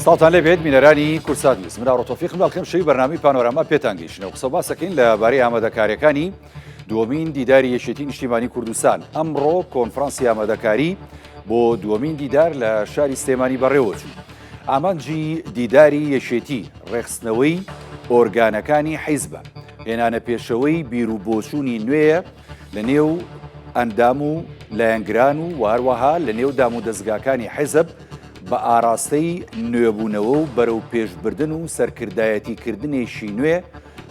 ساڵتان لەبێت بینەرانی کورسات میسمرا ڕۆتۆفیقم باڵکەم شەوی بەرنامی پانۆراما پێتانگەیشتنەوە قسە باسەکەین لەبارەی ئامادەکاریەکانی دووەمین دیداری یەکێتی نیشتیمانی کوردستان. ئەمڕۆ کۆنفرانسی ئامادەکاری بۆ دووەمین دیدار لە شاری سلێمانی بەڕێوەچوو. ئامانجی دیداری یەکێتی ڕێخستنەوەی ئۆرگانەکانی حیزبە، هێنانە پێشەوەی بیرروبۆچوونی نوێیە لە نێو ئەندام و لایەنگران و واروەها لە نێو دام و دەستگاکانی حیزب بە ئاراستەی نوێبوونەوە و بەرەو پێشبردن و سەرکردایەتیکردنێکی نوێ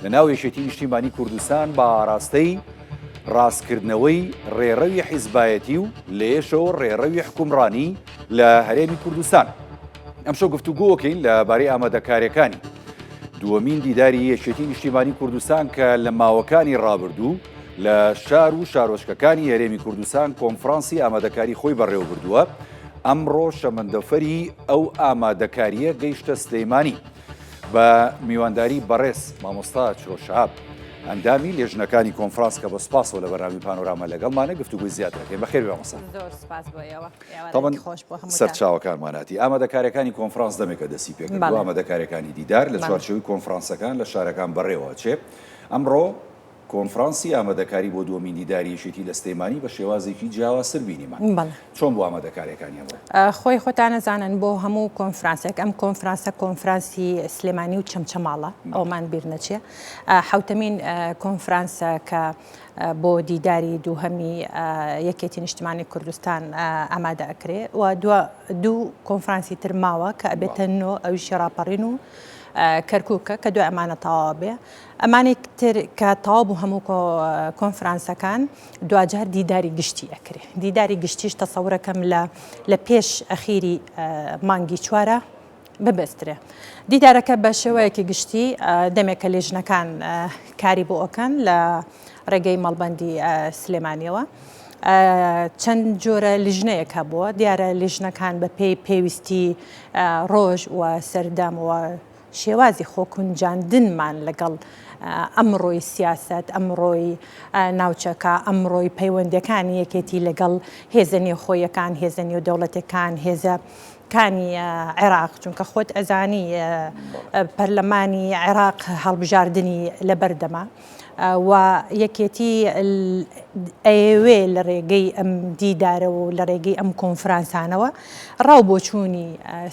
لە ناو یەکێتی نیشتیمانی کوردستان بە ئاراستەی ڕاستکردنەوەی ڕێڕەوی حیزبایەتی و لێشەوە ڕێڕەوی حکومڕانی لە هەرێمی کوردستان. ئەمشەو گفتوگۆکەین لەبارەی ئامادەکاریەکانی دووەمین دیداری یەکێتی نیشتیمانی کوردستان کە لە ماوەکانی ڕابردوو لە شار و شارۆچکەکانی هەرێمی کوردستان کۆنفرانسی ئامادەکاری خۆی بەڕێوە بردووە. ئەمڕۆ شەمەندەفەری ئەو ئامادەکاریە گەیشتە سلەیمانی بە میوانداری بەڕێز مامۆستا چرۆشەهاب، ئەندامی لێژنەکانی کۆنفرانس کە بە سپاسەوە لە بەرنامی پانۆراما لەگەڵمانە گفتوگوی زیاترەکەین. بەخێر بێ مامۆستا. زۆر سپاس بۆ ئێوە. تەمەن سەرچاوەکانماناتی ئامادەکاریەکانی کۆنفرانس دەمێکە دەسی پێکرد بۆ ئامادەکاریەکانی دیدار لە چوارچێوەی کۆنفرانسەکان لە شارەکان بەڕێوە چێ. ئەمڕۆ کۆنفرانسی ئامادەکاری بۆ دووەمین دیداری یەکێتی لە سلێمانی بە شێوازێکی جیاوازتر بینیمان. چۆن بۆ ئامادەکاریەکانی ئەمڕۆ؟ خۆی خۆتان نەزانن بۆ هەموو کۆنفرانسێک ئەم کۆنفرانسە کۆنفرانسی سلێمانی و چەمچەماڵە ئەومان بیر نەچێ. حوتەمین کۆنفرانسە کە بۆ دیداری دووهەمی یەکێتی نیشتیمانی کوردستان ئامادە ئەکرێ و دوو کۆنفرانسی تر ماوە کە ئەبێتە نۆ ئەویشی ڕاپەڕین و کەرکووکە کە دوای ئەمانە تەواو بێ. ئەمانی تر کە تەواو بوو هەموو کۆنفرانسەکان دوجار دیداری گشتی ئەکرێ. دیداری گشتیش تەسەورەکەم لە پێش ئەخیری مانگی چوارە ببەسترێ. دیدارەکە بە شێوەیەکی گشتی دەمێکە لێژنەکان کاری بۆ ئەوکەن لە ڕێگەی مەڵبەندی سلێمانیەوە. چەند جۆرە لیژنەیەک هەبووە، دیارە لیژنەکان بە پێی پێویستی ڕۆژ و سەردەم و شێوازی خۆکونجاندنمان لەگەڵ ئەمڕۆی سیاست، ئەمڕۆی ناوچەکە، ئەمڕۆی پەیوەندەکانی یەکێتی لەگەڵ هێزە نێوخۆیەکان، هێزە نێودەوڵەتەکان، هێزەکانی عێراق، چونکە خۆت ئەزانی پەرلەمانی عێراق هەڵبژاردننی لەبەردەما و یەکێتی ئەوێ لە ڕێگەی ئەم دیدارە و لە ڕێگەی ئەم کۆنفرانسانەوە ڕاو بۆچوونی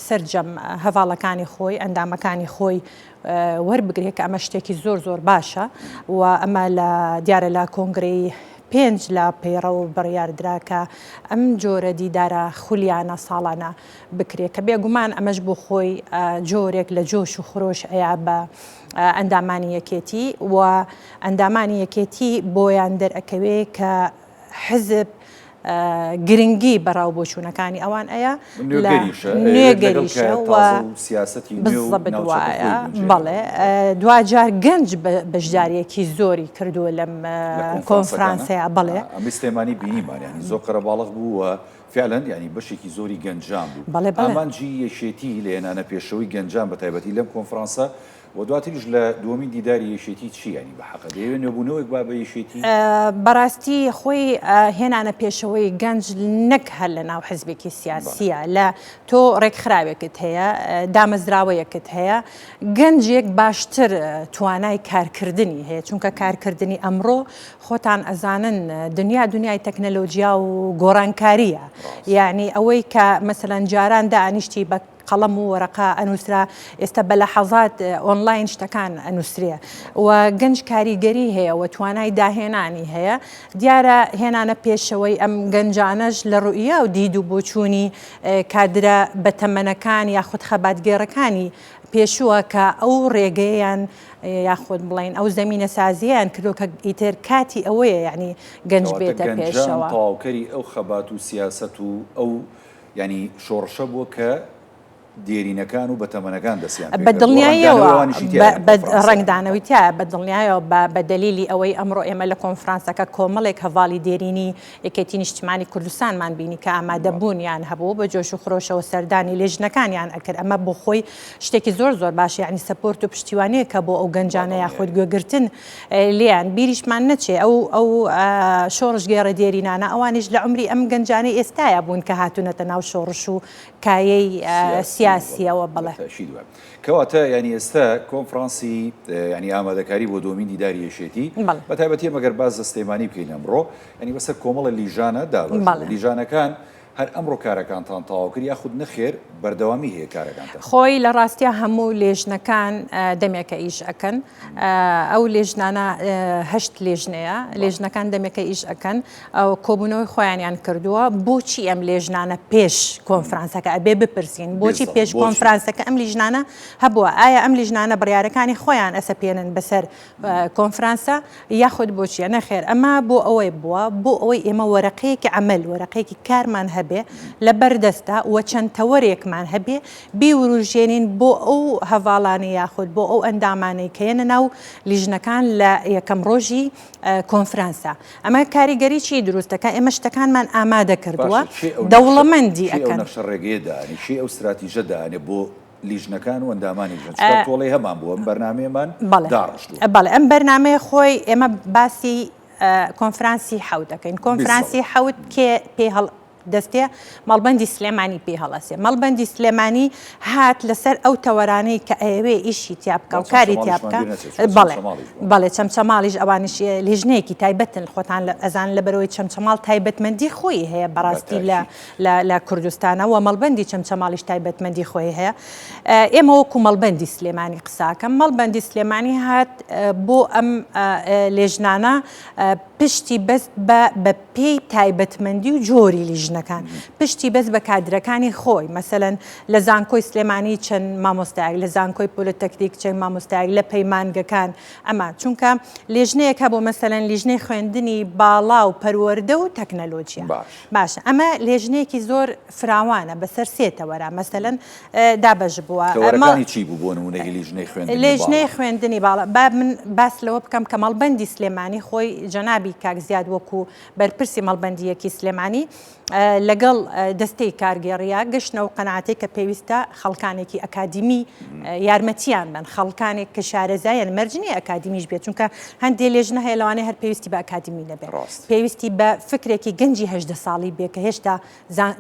سەرجەم هەڤاڵەکانی خۆی، ئەندامەکانی خۆی وەربگرێت کە ئەمە شتێکی زۆر زۆر باشە و ئەمە لە دیارە لە کۆنگرەی 5 لە پەیڕە و بڕیاردراکە ئەم جۆرە دیدارە خولیانە ساڵانە بکرێت کە بێگومان ئەمەش بۆ خۆی جۆرێک لە جۆش و خۆش ئەیا بە ئەندامانی یەکێتی و ئەندامانی یەکێتی بۆیان دەرئەکەوێ کە حزب گرنگی بەڕاو بۆچوونەکانی ئەوان ئەیە نوێگەریشە و سیاسەتی بدوایە. بەڵێ دوجار گەنج بەشداریەکی زۆری کردووە لەم کۆنفرانسەیە. بەڵێ ئەمە سلێمانی بینیمان ینی زۆر قەرەباڵغ بوو و فعلا ینی بەشێکی زۆری گەنجان بوو. ئامانجی یەکێتی لە هێنانە پێشەوەی گەنجان بە تایبەتی لەم کۆنفرانسە و دواتریش لە دووەمین دیداری یەکێتی چی ینی بە حەقە دەیەوێت نوێبوونەوەیەک با بە یەکێتی؟ بەڕاستی خۆی هێنانە پێشەوەی گەنج نەک هەر لە ناو حزبێکی سیاسیە، لە تۆ ڕێکخراوێکت هەیە، دامەزراوەیەکت هەیە، گەنجێک باشتر توانای کارکردنی هەیە، چونکە کارکردنی ئەمڕۆ خۆتان ئەزانن دنیای تەکنەلۆجیا و گۆڕانکاریە. یعنی ئەوەی کە مەسەلەن جاران دانیشتی بە قەڵەم و وەرەقا ئەنووسرا، ئێستا بە لەحەزات ئۆنلاین شتەکان ئەنووسرێ و گەنج کاریگەری هەیە و توانای داهێنانی هەیە. دیارە هێنانە پێشەوەی ئەم گەنجانەش لە ڕوئیە و دید و بۆچوونی کادرە بەتەمەنەکان یاخود خەباتگێڕەکانی پێشووە کە ئەو ڕێگەیان یاخود بڵین ئەو زەمینە سازیان کردو کە ئیتر کاتی ئەوەیە یعنی گەنج بێتە پێشەوە. تەواوکەری ئەو خەبات و سیاست و ئەو ینی شۆڕشە بووە کە دێرینەکان و بەتەمەنەکان دەستیان بە دڵنیایەوە ڕنگدانەوەی تایە بە دڵنیایەوە بە دەلیلی ئەوەی ئەمڕۆ ئێمە لە کۆنفرانسەکە کۆمەڵێک هەڤاڵی دێرینی یەکێتی نیشتیمانی کوردستانمان بینی کە ئامادەبوونیان هەبوو بە جۆش و خڕۆشەوە سەردانی لێژنەکانیان ئەکرد. ئەمە بۆ خۆی شتێکی زۆر زۆر باش، یعنی سەپۆرت و پشتیوانەیە کە بۆ ئەو گەنجانە یاخود گوێگرتن لیان بیریشمان نەچێ. ئەو شۆڕش گێڕە دێرینانە ئەوانیش لە عمری ئەم گەنجانەی ئێستاە بوون کە هاتوونەتە ناو شۆڕش و کایەی سیاسیەوە بڵێ کەواتە ینی ئێستا کۆنفرانسی ینی ئامادەکاری بۆ دومین دیداری یەکێتی بە تایبەتی مەگەر باز دەستێمانی بکەین ئەمڕۆ ینی بەسەر کۆمەڵە لیژانە دابڵ لیژانەکان هەر ئەمڕۆ کارەکانتان تەواو کرد یاخود نەخێر بەردەوامی هەیە کارەکانتان خۆی لە ڕاستیە هەموو لێژنەکان دەمێکە ئیش ئەکەن ئەو لێژنانە هەشت لێژنەیە لێژنەکان دەمێکە ئیش ئەکەن ئەو کۆبوونەوەی خۆیانیان کردووە بۆچی ئەم لێژنانە پێش کۆنفرانسەکە ئەبێ بپرسین بۆچی پێش کۆنفرانسەکە ئەم لیژنانە هەبووە ئایا ئەم لیژنانە بڕیارەکانی خۆیان ئەسەپێنن بەسەر کۆنفرانسە یاخود بۆچیە نەخێر ئەمە بۆ ئەوەی بووە بۆ ئەوەی ئێمە وەرەقەیەکی عەمەل وەرەقەیەکی کارمان هەبێ لە بەردەستە و چەند تەوەرێکمان هەبێ بیوروژێنین بۆ ئەو هەواڵانی یاخود بۆ ئەو ئەندامانەی کەیەنە ناو لیژنەکان لە یەکەم ڕۆژی کۆنفرانسە ئەمە کاریگەری چی دروستەکە ئێمە شتەکانمان ئامادە کردووە دەوڵەمەندی ئەکەن ڕێگەیەدانی ئەو استراتیژە دانێ بۆ لیژنەکان و ئەندامانی تۆڵی هەمان بووە ئەم بەرنامەیەمان داڕشتووە بەڵێ ئەم بەرنامەیە خۆی ئێمە باسی کۆنفرانسی حەوت دەکەین کۆنفرانسی حەوت کێ پێ دەستێ مەڵبەندی سلێمانی پێ هەڵەسێ مەڵبەندی سلێمانی هات لەسەر ئەو تەوەرانەی کە ئەوێ ئیشی تیابکە و کاری تیابکە بەڵێ چەمچەماڵیش ئەوانش لیژنەیەکی تایبەتن خۆتان ئەزان لە بەرەوەی چەمچەماڵ تایبەتمەندی خۆی هەیە بەڕاستی لە کوردستانە و مەڵبەندی چەمچەماڵیش تایبەتمەندی خۆی هەیە ئێمە وەکو مەڵبەندی سلێمانی قساکەم مەڵبەندی سلێمانی هات بۆ ئەم لێژنانە پشتی بەست بە پێی تایبەتمەندی و جۆری لیژنەکان پشتی بەست بە کادرەکانی خۆی مەسەلەن لە زانکۆی سلێمانی چەند مامۆستایەک لە زانکۆی پۆلیتەکنیک چەند مامۆستایەک لە پەیمانگەکان ئەمە چونکە لێژنەیەکە بۆ مەسەلەن لیژنەی خوێندنی باڵا و پەروەردە و تەکنەلۆجیە باشە ئەمە لێژنەیەکی زۆر فراوانە بەسەر سێتەوەرە مەسەلەن دابەش بووە چی بوو بۆ نمونەی لیژنەی خوێندنی باڵا با من باس لەوە بکەم کە مەڵبەندی سلێمانی خۆی جەنابی کاک زیاد وەکو بەرپرسی مەڵبەندیەکی سلێمانی لەگەڵ دەستەی کارگێڕیا گەشتنە و قەناعەتێک کە پێویستە خەڵکانێکی ئەکادیمی یارمەتیان بن خەڵکانێک کە شارەزایان مەرجنی ئەکادیمیش بێت چونکە هەندێک لێژنە هەیە لەوانەیە هەر پێویستی بە ئەکادیمی نەبێت پێویستی بە فکرێکی گەنجی 18 ساڵی بێ کە هێشتا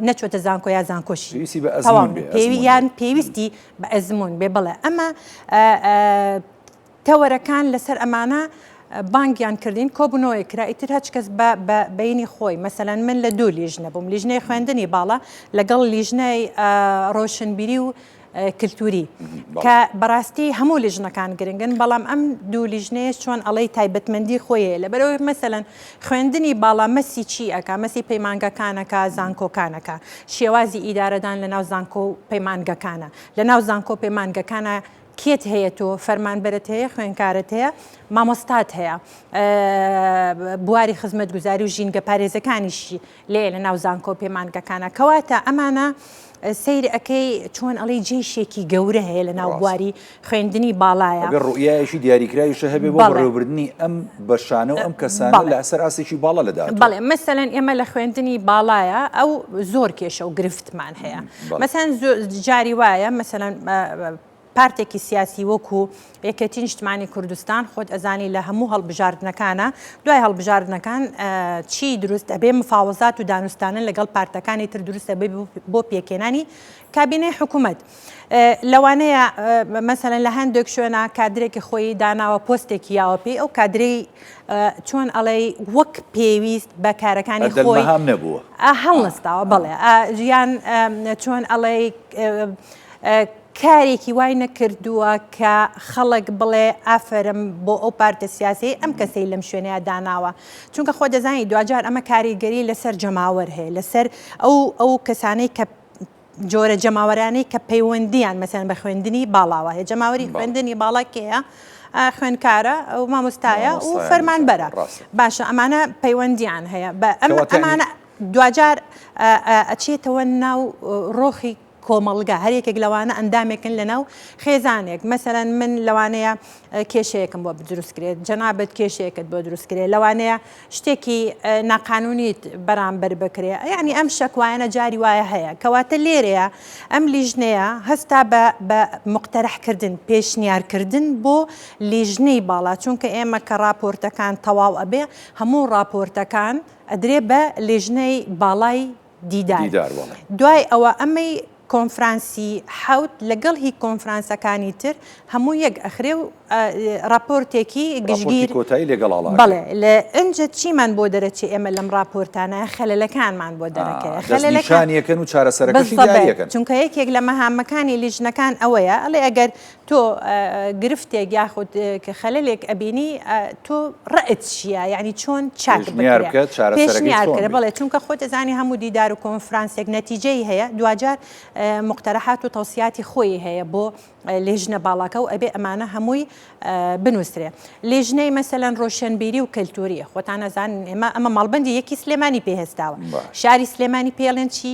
نەچۆتە زانکۆ یا زانکۆشی یان پێویستی بە ئەزمون بێ بڵێ ئەمە تەوەرەکان لەسەر ئەمانە بانگیان کردین کۆبوونەوەی کرا ئیتر هەچ کەس بە بینی خۆی مەسەلەن من لە دوو لیژنە بووم لیژنەی خوێندنی باڵا لەگەڵ لیژنەی ڕۆشنبیری و کللتوری کە بەڕاستی هەموو لیژنەکان گرنگن بەڵام ئەم دوو لیژنەیە چۆن ئەڵەی تایبەتمەندی خۆیە لە بەرەوەی مەسەلەن خوێندنی باڵا مەسی چی ئەکا مەسی پەیمانگەکانەکە زانکۆکانەکە شێوازی ئیدارەدان لە ناو زانکۆ و پەیمانگەکانە لە ناو زانکۆ پەیمانگەکانە کێت هەیە تۆ فەرمانبەرت هەیە خوێنکارت هەیە مامۆستات هەیە بواری خزمەت گوزاری و ژینگە پارێزەکانیشی لێ لە ناو زانکۆ پەیمانگەکانە کەواتە ئەمانە سەیر ئەەکەی چۆن ئەڵی جێشێکی گەورە هەیە لە ناو بواری خوێندنی باڵایە ڕوئایشی دیاریکراویشە هەبێ بۆ بەڕێوەبردننی ئەم بەشانە و ئەم کەسانە لە ئەسەر ئاسێکی باڵا لەدا بەڵێ مەسەلەن ئێمە لە خوێندنی باڵایە ئەو زۆر کێشە و گرفتمان هەیە مەسەن جاری وایە مەسەلەن پارتێکی سیاسی وەکو یەکەتی نیشتمانی کوردستان خۆت ئەزانی لە هەموو هەڵبژاردنەکانە دوای هەڵبژاردنەکان چی دروست ئەبێ مفاوەزات و دانوستانە لەگەڵ پارتەکانی تر دروستە بۆ پێکێنانی کابینەی حکوومەت لەوانەیە مەسەلەن لە هەندێک شوێنە کادرێکی خۆی داناوە پۆستێکی یاوە پێی ئەو کادرەی چۆن ئەڵێ وەک پێویست بە کارەکانی خۆی نەبووە هەڵنستاوە بڵێ ژیان چۆن ئەڵێ کارێکی وای نەکردووە کە خەڵک بڵێ ئافرم بۆ ئەو پارتە سیاسی ئەم کەسەی لەم شوێنەیە داناوە چونکە خۆ دەزانی دوجار ئەمە کاریگەری لەسەر جەماوەر هەیە لەسەر ئەو کەسانەی کە جۆرە جەماوەرانەی کە پەیوەندیان مەسەن بە خوێندنی باڵاوە هەیە جەماوەری خوێندنی باڵا کێیە خوێنکارە و مامۆستایە و فەرمانبەرە باشە ئەمانە پەیوەندیان هەیە بە ئەمانە دوجار ئەچێتەوە ناو ڕۆخی کۆمەڵگا هەرێکێک لەوانە ئەندامێکن لەناو خێزانێک مەسەرەن من لەوانەیە کێشەیەکم بۆ دروستکرێت جەنابەت کێشەیەکت بۆ دروستکرێت لەوانەیە شتێکی ناقانونیت بەرامبەر بکرێ یعنی ئەم شەکوایەنە جاری وایە هەیە کەواتە لێرەیە ئەم لیژنەیە هەستا بە مقتەرحکردن پێشنیارکردن بۆ لیژنەی باڵا چونکە ئێمە کە راپۆرتەکان تەواو ئەبێ هەموو راپۆرتەکان ئەدرێ بە لیژنەی باڵای دیدار دوای ئەوە ئەمەی کۆنفرانسی حوت لەگەڵ هی کۆنفرانسەکانی تر هەموو یەک ئەخرێ و راپۆرتێکی گشتگیر کۆتایی لەگەڵ بەڵێ لە ئەنجە چیمان بۆ دەرەچی ئێمە لەم راپۆرتانە خەلەلەکانمان بۆ دەرەکەی خەلەلەکان و چارەسەرەکەشی دیاریەکەن چونکە یەکێک لە مەهامەکانی لیژنەکان ئەوەیە ئەڵێ ئەگەر تۆ گرفتێک یاخود کە خەلەلێک ئەبینی تۆ ڕەت چییە یعنی چۆن چاک پێشنیارکرێ بڵێ چونکە خۆت دەزانی هەموو دیدار و کۆنفرانسێک نەتیجەی هەیە دوجار مقتەرەحات و تەوسیاتی خۆی هەیە بۆ لێژنە باڵاکە و ئەبێ ئەمانە هەمووی بنووسرێ لێژنەی مەسەلەن ڕۆشنبیری و کەلتوریە خۆتان نەزانن ئەمە ماڵبەندی یەکی سلێمانی پێهێستاوە شاری سلێمانی پێڵێن چی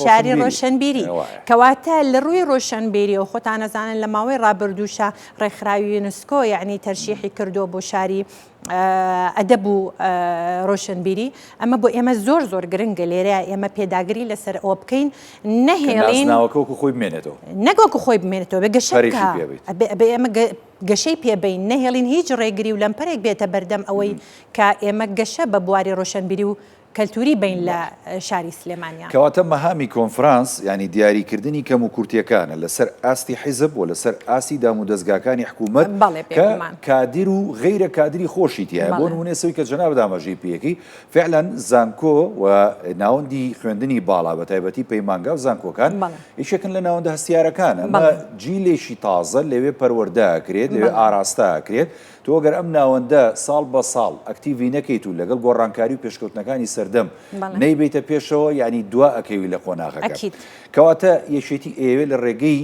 شاری ڕۆشنبیری کەواتە لە ڕووی ڕۆشنبیری و خۆتان نەزانن لە ماوەی ڕابردووشە ڕێکخراوی یونسکۆ یعنی تەرشیحی کردو بۆ شاری ئەدەب و ڕۆشنبیری ئەمە بۆ ئێمە زۆر زۆر گرنگە لێرە ئێمە پێداگری لەسەر ئەوە بکەین نەهێڵین خۆی بمێنێتەوە نەگۆکو خۆی بمێنێتەوە بگەشەکە ئێمە گەشەی پێبین نەهێڵین هیچ ڕێگری و لەمپەرێک بێتە بەردەم ئەوەی کە ئێمە گەشە بە بواری ڕۆشنبیری و کەلتوری بین لە شاری سلێمانیا کەواتە مەهامی کۆنفرانس ینی دیاریکردنی کەم و کورتیەکانە لەسەر ئاستی حیزب و لەسەر ئاسی دام و دەستگاکانی حکوومەت کە کادر و غیرە کادری خۆشی تایە بۆ نمونێسەوەی کە جەناب دامەژی پێیەکی فعلا زانکۆ و ناوەندی خوێندنی باڵا بە تایبەتی پەیمانگا و زانکۆکان یەکێکن لە ناوەندە هەستیارەکانە ئەمە جیلێکی تازە لەوێ پەروەردەکرێت لەوێ ئاراستەکرێت تۆ گەر ئەم ناوەندە ساڵ بە ساڵ ئەکتیڤی نەکەیت و لەگەڵ گۆڕانکاری و پێشکەوتنەکانی سەردەم نەیبێتە پێشەوە ینی دوا ئەکەوی لە قۆناغەکە کەواتە یەشێتی ئێوێ لە ڕێگەی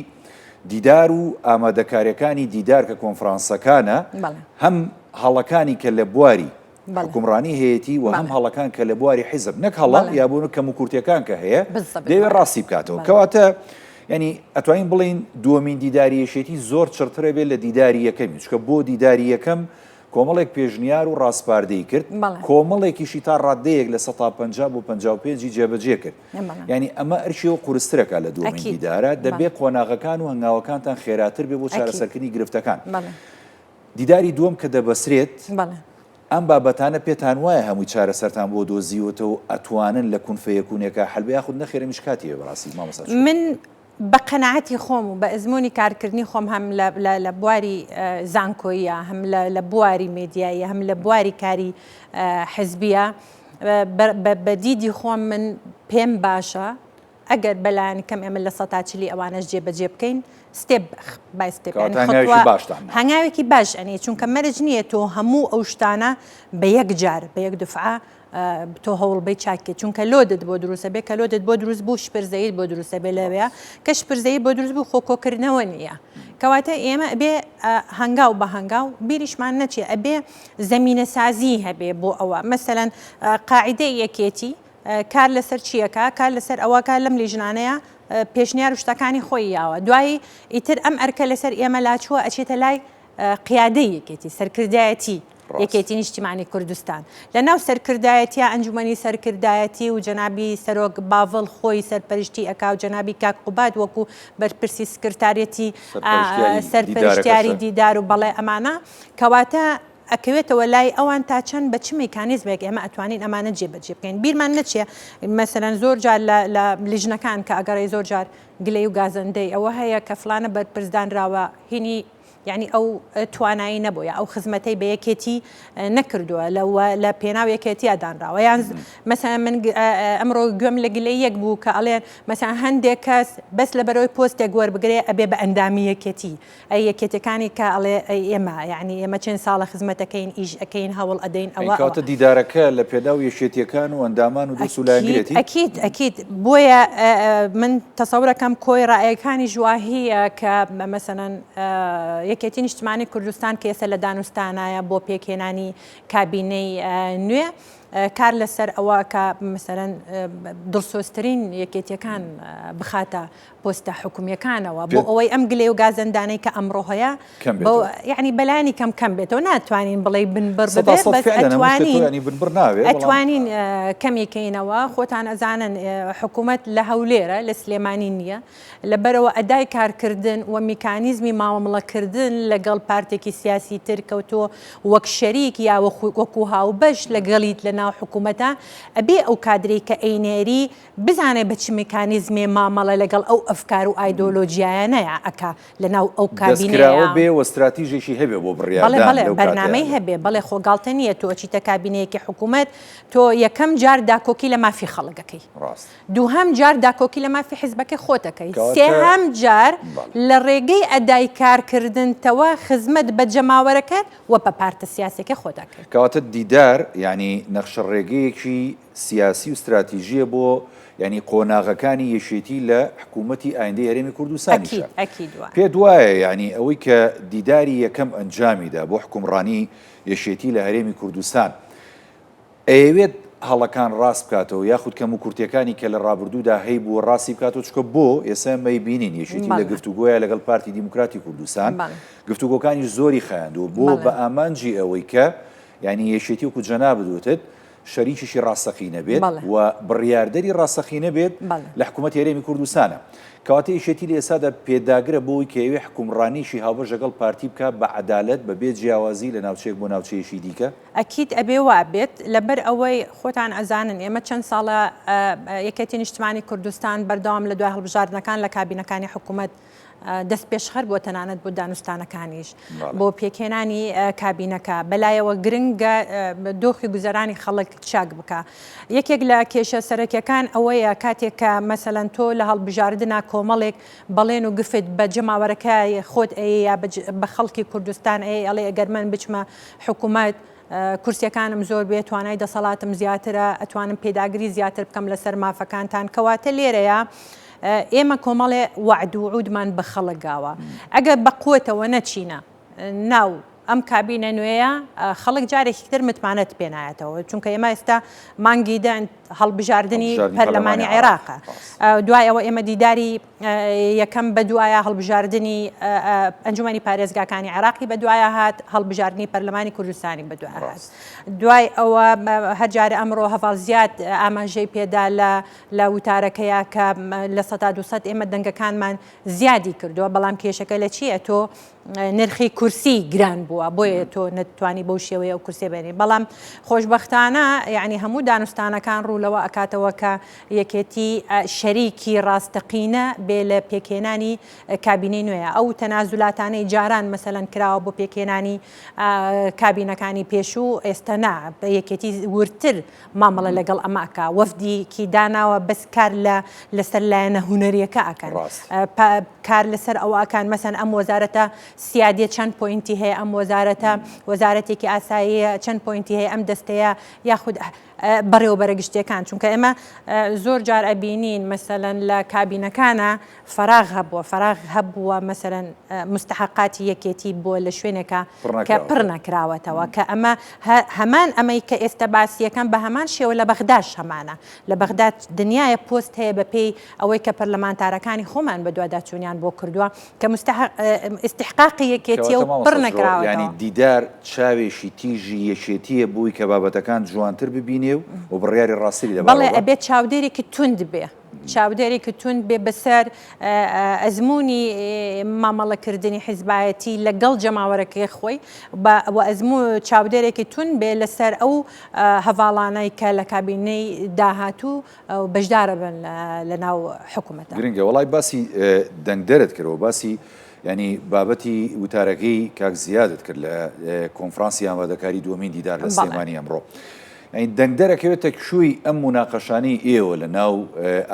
دیدار و ئامادەکاریەکانی دیدار کە کۆنفرانسەکانە هەم هەڵەکانی کە لە بواری حکومڕانی هەیەتی و هەم هەڵەکان کە لە بواری حیزب نەک هەڵە یابوون کەم و کورتیەکان کە هەیە دەوێت ڕاستی بکاتەوە کەواتە ینی ئەتوانین بڵین دووەمین دیداری یەشێتی زۆر چرترە بێت لە دیداری یەکەمی چکە بۆ دیداری یەکەم کۆمەڵێک پێشنیار و ڕاستپاردەی کرد کۆمەڵێکیشی تا ڕادەیەک لە 150 بۆ 55 جێبەجێ کرد ینی ئەمە ئەرشی و قورسترەکە لە دووەمین دیدارە دەبێت قۆناغەکان و هەنگاوەکانتان خێراتر بێ بۆ چارەسەرکردنی گرفتەکان دیداری دووەم کە دەبەسرێت ئەم بابەتانە پێتان وایە هەمووی چارەسەرتان بۆ دۆزیوەتەوە و ئەتوانن لە کونفەیەکونێکە هەلبە یاخود نەخێرە مشکاتیە بەڕاستی مامۆستا من بە قەنەعەتی خۆم و بە ئەزمموی کارکردنی خۆم هەم لە بواری زانکۆیە هەم لە بواری مێدیایە هەم لە بواری کاری حزبیە بە دیدی خۆم من پێم باشە ئەگەر بەلایەن کەم ئێمە لە 140 ئەوانەش جێبەجێ بکەین ستێپ بای ستێپ هەنگاوێکی باش ئەنێ چونکە مەرج نییە تۆ هەموو ئەو شتانە بە یەک جار بە یەک دفعە تۆ هەوڵبەی چاکێ چونکە لۆدت بۆ دروستە بێ کە لۆدت بۆ دروست بوو شپرزەیت بۆ دروستە بێ لەوەیە کە شپرزەیت بۆ دروست بوو خۆکۆکردنەوە نییە کەواتە ئێمە ئەبێ هەنگاو بە هەنگاو بیریشمان نەچێ ئەبێ زەمینە سازی هەبێ بۆ ئەوە مەسەلەن قاعدەی یەکێتی کار لەسەر چیەکە کار لەسەر ئەوەکە لەم لیژنانەیە پێشنیار و شتەکانی خۆی یاوە دوایی ئیتر ئەم ئەرکە لەسەر ئێمە لاچووە ئەچێتە لای قیادەی یەکێتی سەرکردایەتی یەکێتی نیشتیمانی کوردستان لەناو سەرکردایەتیە ئەنجومەنی سەرکردایەتی و جەنابی سەرۆک باڤڵ خۆی سەرپەرشتی ئەکا و جەنابی کاک قوباد وەکو بەرپرسی سکرتارەتی سەرپەرشتیاری دیدار و بەڵێ ئەمانە کەواتە ئەکەوێتەوە لای ئەوان تا چەند بە چ میکانیزمێک ئێمە ئەتوانین ئەمانە جێبەجێ بکەین بیرمان نەچێ مەسەلەن زۆر جار لە لیژنەکان کە ئەگەڕی زۆر جار گلەی و گازەندەی ئەوە هەیە کە فلانە بەرپرسدانراوە هینی یعنی ئەو توانایی نەبووە ئەو خزمەتەی بە یەکێتی نەکردووە لە پێناو یەکێتیە دانراوە یان مەسەلەن من ئەمڕۆ گوێم لە گلەی یەک بوو کە ئەڵێن مەسەلەن هەندێک کەس بەس لە بەرەوەی پۆستێک وەربگرێ ئەبێ بە ئەندامی یەکێتی ئەی یەکێتەکانی کە ئەڵێ ئێمە یعنی ئێمە چەند ساڵە خزمەتەکەین ئیش ئەەکەین هەوڵ ئەدەین ئەوە دیدارەکە لە پێداو یەشێتیەکان و ئەندامان و دووسولانگرێتی ئەکید بۆیە من تەسەورەکەم کۆی ڕائەکانی ژواهیە کە مەسەلەن یەکێتی نیشتیمانی کوردستان کە ئێستا لە دانوستانایە بۆ پێکهێنانی کابینەی نوێ کار لەسەر ئەوە کە مەسەلەن دڵسۆزترین یەکێتیەکان بخاتە پۆستە حکومیەکانەوە بۆ ئەوەی ئەم گلێ و گازەندانەی کە ئەمڕۆ هەیە یعنی بەلایانی کەم بێتەوە ناتوانین بڵێ بنبڕ بێت بەس ئەتوانین کەمیکەینەوە خۆتان ئەزانن حکوومەت لە هەولێرە لە سلێمانی نییە لەبەرەوە ئەدای کارکردن و میکانیزمی مامەڵەکردن لەگەڵ پارتێکی سیاسی تر کەوتۆ وەک شەریک یا وەکو هاوبەش لەگەڵیت لە ناو حکوومەتە ئەبێ ئەو کادری کە ئەینێری بزانێ بە چ میکانیزمێ مامەڵە لەگەڵ ئەو ئەفکار و ئایدۆلۆژیایانەیە ئەکا لە ناو ئەو کابینەوە بێ و استراتیژێکی هەبێ بۆ بڕیاردان بەرنامەی هەبێ بەڵێ خۆگاڵتە نییە تۆ چیتە کابینەیەکی حکوومەت تۆ یەکەم جار داکۆکی لە مافی خەڵگەکەی دووهەم جار داکۆکی لە مافی حیزبەکە خۆتەکەی سێهەم جار لە ڕێگەی ئەدای کارکردنتەوە خزمەت بە جەماوەرەکەت و بە پارتە سیاسەکە خۆتەکەی کەواتە دیدار ینی نەخشە ڕێگەیەکی سیاسی و استراتیژیە بۆ ینی قۆناغەکانی یەشێتی لە حکوومەتی ئایندەی هەرێمی کوردستانیشە پێ دوایە ینی ئەوەی کە دیداری یەکەم ئەنجامیدا بۆ حکومڕانی یەشێتی لە هەرێمی کوردستان ئەوێت هەڵەکان ڕاست بکاتەوە یاخود کەم و کورتەکانی کە لە ڕابردوودا هەی بووە ڕاستی بکاتەوە چکە بۆ ئێستا مەیبینین یەشێتی لە گفتوگۆیە لەگەڵ پارتی دیموکراتی کوردستان گفتوگۆکانی زۆری خایاندووە بۆ بە ئامانجی ئەوەی کە ینی یەشێتی وەکو جەنا بدوتت شەریکیشی ڕاستەقینە بێت و بڕیاردەری ڕاستەقینە بێت لە حکوومەتی هەرێمی کوردستانە کەواتە یەشێتی لە ئێستادا پێداگرە بۆی کە ئەوێ حکومڕانیشی هاوبەش لەگەڵ پارتی بکە بە عەدالەت بەبێ جیاوازی لە ناوچەیەک بۆ ناوچەیەکی دیکە ئەکید ئەبێ وا بێت لەبەر ئەوەی خۆتان ئەزانن ئێمە چەند ساڵە یەکێتی نیشتمانی کوردستان بەردەوام لە دوای هەڵبژاردنەکان لە کابینەکانی حکوومەت دەست پێشخەر بۆ تەنانەت بۆ دانوستانەکانیش بۆ پێکێنانی کابینەکە بەلایەوە گرنگە دۆخی گوزەرانی خەڵک چاک بکە یەکێک لە کێشە سەرەکیەکان ئەوەیە کاتێک کە مەسەلەن تۆ لە هەڵبژاردنە کۆمەڵێک بەڵێن و گفت بە جەماوەرەکە خۆت یا بە خەڵکی کوردستان ئەڵێ ئەگەر من بچمە حکوومەت کورسیەکانم زۆر بێت توانای دەسەڵاتم زیاترە ئەتوانم پێداگری زیاتر بکەم لەسەر مافەکانتان کەواتە لێرەیە ئێمە کۆمەڵێ وعد و عودمان بە خەڵکاوە ئەگەر بەقوتەوە نەچینە ناو ئەم کابینە نوێیە خەڵک جارێکی تر متمانەت پێنایەتەوە چونکە ئێمە ئێستا مانگی دەن هەڵبژاردننی پەرلەمانی عێراقە دوای ئەوە ئێمە دیداری یەکەم بە دوایە هەڵبژاردننی ئەنجومەنی پارێزگاکانی عێراقی بە دوایە هات هەڵبژاردننی پەرلەمانی کوردستانی بە دوای هات دوای ئەوە هەرجارە ئەمڕۆ هەڤاڵ زیاد ئاماژەی پێدا لە وتارەکەیە کە لە 100 ئێمە دەنگەکانمان زیادی کردووە بەڵام کێشەکە لە چییە تۆ نرخی کورسی گران بووە بۆیە تۆ نتوانی بەو شێوەیە و کورسێ بێنی بەڵام خۆشبەختانە یعنی هەموو دانوستانەکان ڕوولەوە ئەکاتەوە کە یەکێتی شەریکی ڕاستەقینە بێ لە پێکێنانی کابینەی نوێیە ئەو تەنازولاتانەی جاران مەسەلەن کراوە بۆ پێکێنانی کابینەکانی پێشوو ئێستا نا یەکێتی ورتر مامەڵە لەگەڵ ئەماکە وەفدیکی داناوە بەس کار لەسەر لایەنە هونەریەکە ئەکەن کار لەسەر ئەو ئەکان مەسەن ئەم وەزارەتە سیادیە چەند پۆینتی هەیە ئەم وەزارەتە وەزارەتێکی ئاساییە چەند پۆینتی هەیە ئەم دەستەیە یاخود بەڕێوەبەرە گشتیەکان چونکە ئێمە زۆر جار ئەبینین مەسەلەن لە کابینەکانە فراغ هەبووە مەسەلەن مستحقاتی یەکێتی بۆ لە شوێنێکە کە پڕ نەکراوەتەوە کە ئەمە هەمان ئەمەی کە ئێستا باسیەکان بە هەمان شێوە لە بەغداش هەمانە لە بەغداد دنیایە پۆست هەیە بەپێی ئەوەی کە پەرلەمانتارەکانی خۆمان بە دوواداچوونیان بۆ کردووە کە استحقاقی یەکێتیە و پڕ نەکراوەتەوە ینی دیدار چاوێشی تیژی یەکێتیە بووی کە بابەتەکان جوانتر ببینێ و بڕیاری ڕاستی دەبێت بەڵێ ئەبێت چاودێرێکی تند بێ چاودێرێکی تند بێ بەسەر ئەزمموی مامەڵەکردنی حیزبایەتی لەگەڵ جەماوەرەکەی خۆی بە ئەزممو چاودێرێکی تون بێ لەسەر ئەو هەڤاڵانەی کە لە کابینەی داهاتوو بەشدارە بن لە ناو حکوومەتە گرنگە وڵای باسی دەنگدەرت کردەوە باسی ینی بابەتی وتارەکەی کاک زیادت کرد لە کۆنفرانسی ئامادەکاری دووەمین دیدار لە سلێمانی ئەمڕۆ ئەین دەنگدەرەکەوێتە کوشووی ئەم مناقەشانی ئێوە لە ناو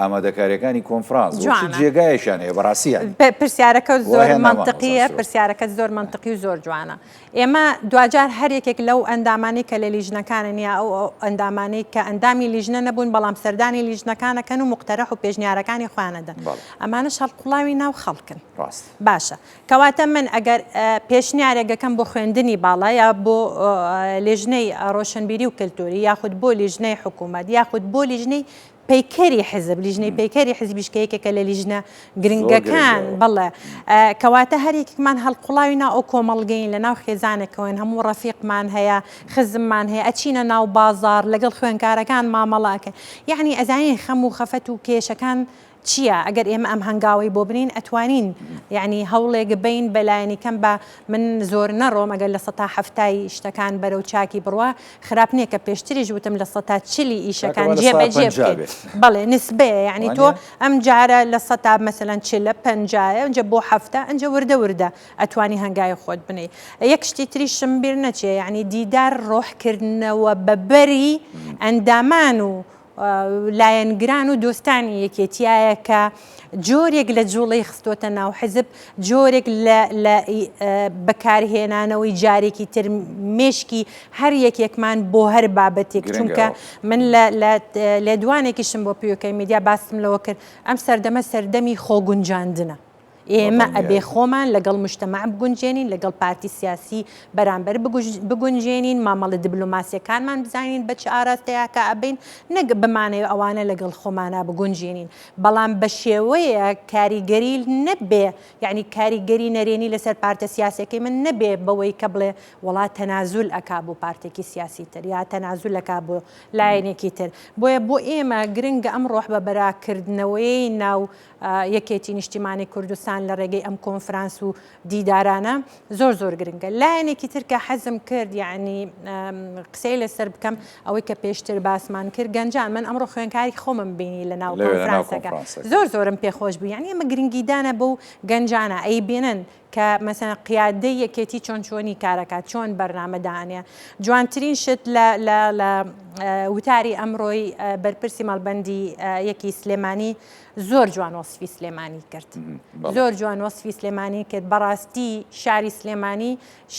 ئامادەکاریەکانی کۆنفرانس جێگایشان هەیە بەڕاستیان پرسیارەکە زۆر منطقیە پرسیارەکە زۆر منطقی و زۆر جوانە ئێمە دوجار هەر یەکێک لەو ئەندامانی کە لە لیژنەکانن یا ئەو ئەندامانی کە ئەندامی لیژنە نەبوون بەڵام سەردانی لیژنەکانەکەن و مقتەرەح و پێشنیارەکانی خوانەدەن ئەمانەش هەڵقوڵاوی ناو خەڵکن باشە کەواتە من ئەگەر پێشنیارێکەکەم بۆ خوێندنی باڵا یا بۆ لێژنەی ڕۆشنبیری و کللتوری یاخود بۆ لیژنەی حکوومەت یاخود بۆ لیژنەی پەیکەری حزب لیژنەی پەیکەری حزبیشکەیەکێکە لە لیژنە گرنگەکان بڵێ کەواتە هەرێکمان هەڵقوڵاوی ناو ئەو کۆمەڵگەین لە ناو خێزانێکەوەن هەموو ڕەفیقمان هەیە خزممان هەیە ئەچینە ناو بازار لەگەڵ خوێنکارەکان مامەڵاکە یعنی ئەزانین خەم و خەفەت و کێشەکان چییە ئەگەر ئێمە ئەم هەنگاوی بۆ بنین ئەتوانین یعنی هەوڵێک بین بەلایەنی کەم بە من زۆر نەڕۆم ئەگەر لە سەتا هەفتای شتەکان بەرەو چاکی بڕوە خراپ نییە کە پێشتریش وتم لە سەتا چلی ئیشەکان جێبەجێ بکەیت بەڵێ نسبەیە یعنی تۆ ئەم جارە لە سەتا مەسەلەن چلە پەنجایە ئەنجە بۆ هەفتە ئەنجە وردە وردە ئەتوانی هەنگای خۆت بنێ یەک شتی تریشم بیر نەچێ یعنی دیدار ڕۆحکردنەوە بەبەری ئەندامان و لایەنگران و دۆستانی یەکێتیایە کە جۆرێک لە جوڵەی خستۆتە ناو حزب جۆرێک لە بەکارهێنانەوەی جارێکی تر مێشکی هەر یەکێکمان بۆ هەر بابەتێک چونکە من لە دوانێکیشم بۆ پیوەکەی میدیا باسم لەوە کرد ئەم سەردەمە سەردەمی خۆگونجاندنە ئێمە ئەبێ خۆمان لەگەڵ مجتەمع بگونجێنین لەگەڵ پارتی سیاسی بەرامبەر بگونجێنین مامەڵە دیبلۆماسیەکانمان بزانین بە چ ئاراستەیە کە ئەبین نەک بمانەوە ئەوانە لەگەڵ خۆمانە بگونجێنین بەڵام بە شێوەیە کاریگەری نەبێ یعنی کاریگەری نەرێنی لەسەر پارتە سیاسەکەی من نەبێ بەوەی کە بڵێ وڵات تەنازول ئەکا بۆ پارتێکی سیاسی تر یا تەنازول ئەکا بۆ لایەنێکی تر بۆیە بۆ ئێمە گرنگە ئەم ڕۆح بە بەراکردنەوەی ناو یەکێتی نیشتیمانی کوردستان لە ڕێگەی ئەم کۆنفرانس و دیدارانە زۆر زۆر گرنگە لایەنێکی تر کە حەزم کرد یعنی قسەی لەسەر بکەم ئەوەی کە پێشتر باسمان کرد گەنجان من ئەمڕۆ خوێنکاری خۆمم بینی لە ناو کۆنفرانسەکە زۆر زۆرم پێخۆش بوو یعنی ئەمە گرنگیدانە بەو گەنجانە ئەی بێنن کە مەسەن قیادەی یەکێتی چۆنی کارەکات چۆن بەرنامەدانێ جوانترین شت لە وتاری ئەمڕۆی بەرپرسی مەڵبەندی یەکی سلێمانی زۆر جوان وەسفی سلێمانی کرد زۆر جوان وەسفی سلێمانی کرد بەڕاستی شاری سلێمانی